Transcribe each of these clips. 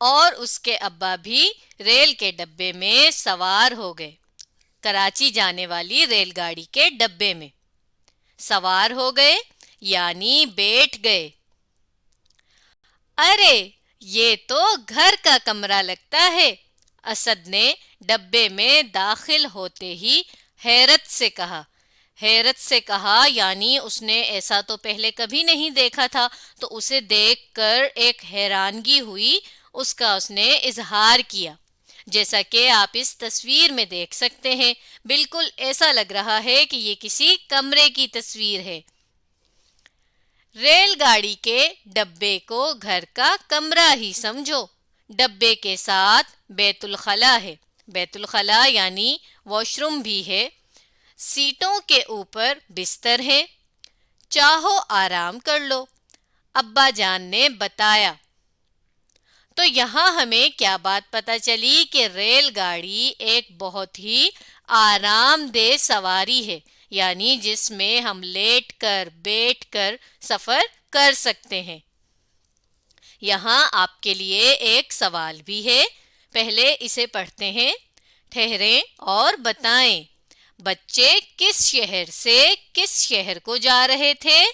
اور اس کے ابا بھی ریل کے ڈبے میں سوار ہو گئے، کراچی جانے والی ریل گاڑی کے ڈبے میں سوار ہو گئے یعنی بیٹھ گئے۔ ارے یہ تو گھر کا کمرہ لگتا ہے، اسد نے ڈبے میں داخل ہوتے ہی حیرت سے کہا یعنی اس نے ایسا تو پہلے کبھی نہیں دیکھا تھا، تو اسے دیکھ کر ایک حیرانگی ہوئی، اس نے اظہار کیا، جیسا کہ آپ اس تصویر میں دیکھ سکتے ہیں۔ بالکل ایسا لگ رہا ہے کہ یہ کسی کمرے کی تصویر ہے۔ ریل گاڑی کے ڈبے کو گھر کا کمرہ ہی سمجھو، ڈبے کے ساتھ بیت الخلا ہے، بیت الخلا یعنی واش روم بھی ہے، سیٹوں کے اوپر بستر ہے، چاہو آرام کر لو، ابا جان نے بتایا۔ تو یہاں ہمیں کیا بات پتہ چلی کہ ریل گاڑی ایک بہت ہی آرام دہ سواری ہے، یعنی جس میں ہم لیٹ کر بیٹھ کر سفر کر سکتے ہیں۔ یہاں آپ کے لیے ایک سوال بھی ہے، پہلے اسے پڑھتے ہیں۔ ٹھہریں اور بتائیں، بچے کس شہر سے کس شہر کو جا رہے تھے؟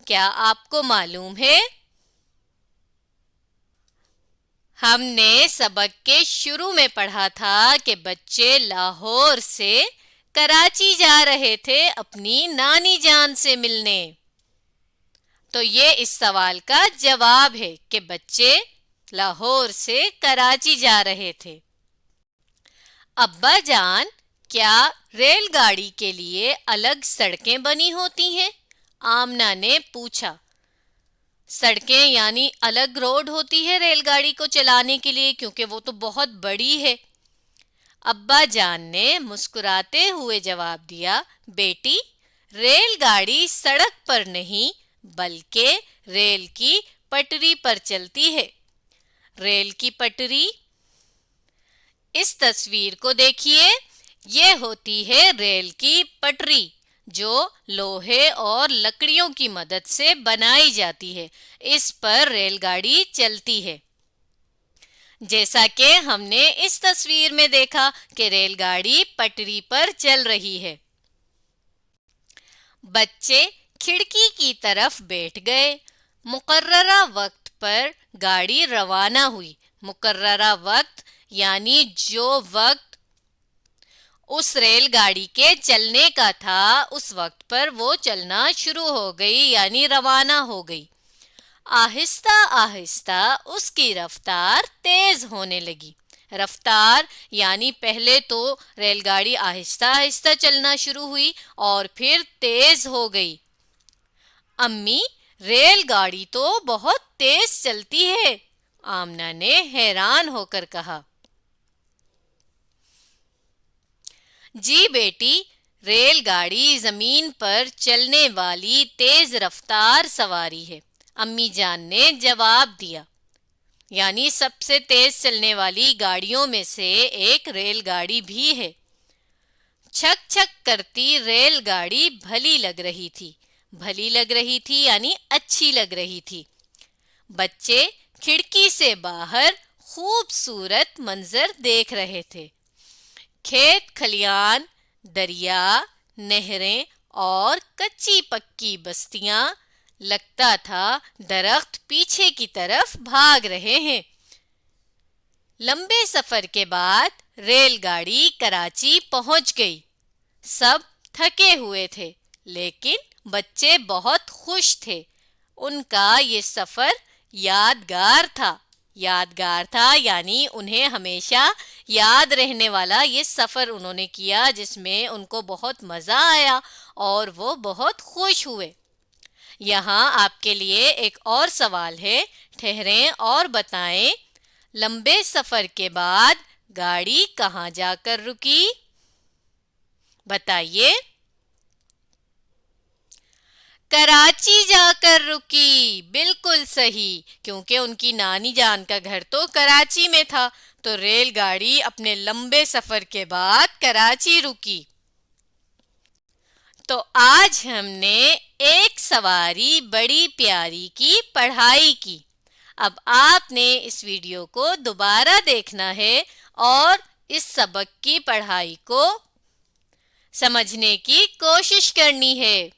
کیا آپ کو معلوم ہے؟ ہم نے سبق کے شروع میں پڑھا تھا کہ بچے لاہور سے کراچی جا رہے تھے اپنی نانی جان سے ملنے۔ تو یہ اس سوال کا جواب ہے کہ بچے لاہور سے کراچی جا رہے تھے۔ ابا جان، کیا ریل گاڑی کے لیے الگ سڑکیں بنی ہوتی ہیں؟ آمنہ نے پوچھا۔ سڑکیں یعنی الگ روڈ ہوتی ہے ریل گاڑی کو چلانے کے لیے، کیونکہ وہ تو بہت بڑی ہے۔ ابا جان نے مسکراتے ہوئے جواب دیا، بیٹی، ریل گاڑی سڑک پر نہیں بلکہ ریل کی پٹری پر چلتی ہے۔ ریل کی پٹری، اس تصویر کو دیکھیے، یہ ہوتی ہے ریل کی پٹری جو لوہے اور لکڑیوں کی مدد سے بنائی جاتی ہے، اس پر ریل گاڑی چلتی ہے۔ جیسا کہ ہم نے اس تصویر میں دیکھا کہ ریل گاڑی پٹری پر چل رہی ہے۔ بچے کھڑکی کی طرف بیٹھ گئے۔ مقررہ وقت پر گاڑی روانہ ہوئی۔ مقررہ وقت یعنی جو وقت اس ریل گاڑی کے چلنے کا تھا، اس وقت پر وہ چلنا شروع ہو گئی یعنی روانہ ہو گئی۔ آہستہ آہستہ اس کی رفتار تیز ہونے لگی۔ رفتار یعنی پہلے تو ریل گاڑی آہستہ آہستہ چلنا شروع ہوئی اور پھر تیز ہو گئی۔ امی، ریل گاڑی تو بہت تیز چلتی ہے، آمنہ نے حیران ہو کر کہا۔ جی بیٹی، ریل گاڑی زمین پر چلنے والی تیز رفتار سواری ہے، امی جان نے جواب دیا۔ یعنی سب سے تیز چلنے والی گاڑیوں میں سے ایک ریل گاڑی بھی ہے۔ چھک چھک کرتی ریل گاڑی بھلی لگ رہی تھی، بھلی لگ رہی تھی یعنی اچھی لگ رہی تھی۔ بچے کھڑکی سے باہر خوبصورت منظر دیکھ رہے تھے۔ کھیت کھلیان، دریا، نہریں اور کچی پکی بستیاں، لگتا تھا درخت پیچھے کی طرف بھاگ رہے ہیں۔ لمبے سفر کے بعد ریل گاڑی کراچی پہنچ گئی۔ سب تھکے ہوئے تھے لیکن بچے بہت خوش تھے۔ ان کا یہ سفر یادگار تھا یعنی انہیں ہمیشہ یاد رہنے والا یہ سفر انہوں نے کیا، جس میں ان کو بہت مزہ آیا اور وہ بہت خوش ہوئے۔ یہاں آپ کے لیے ایک اور سوال ہے، ٹھہریں اور بتائیں، لمبے سفر کے بعد گاڑی کہاں جا کر رکی؟ بتائیے۔ کراچی جا کر رکی، بالکل صحیح، کیونکہ ان کی نانی جان کا گھر تو کراچی میں تھا، تو ریل گاڑی اپنے لمبے سفر کے بعد کراچی رکی۔ تو آج ہم نے ایک سواری بڑی پیاری کی پڑھائی کی۔ اب آپ نے اس ویڈیو کو دوبارہ دیکھنا ہے اور اس سبق کی پڑھائی کو سمجھنے کی کوشش کرنی ہے۔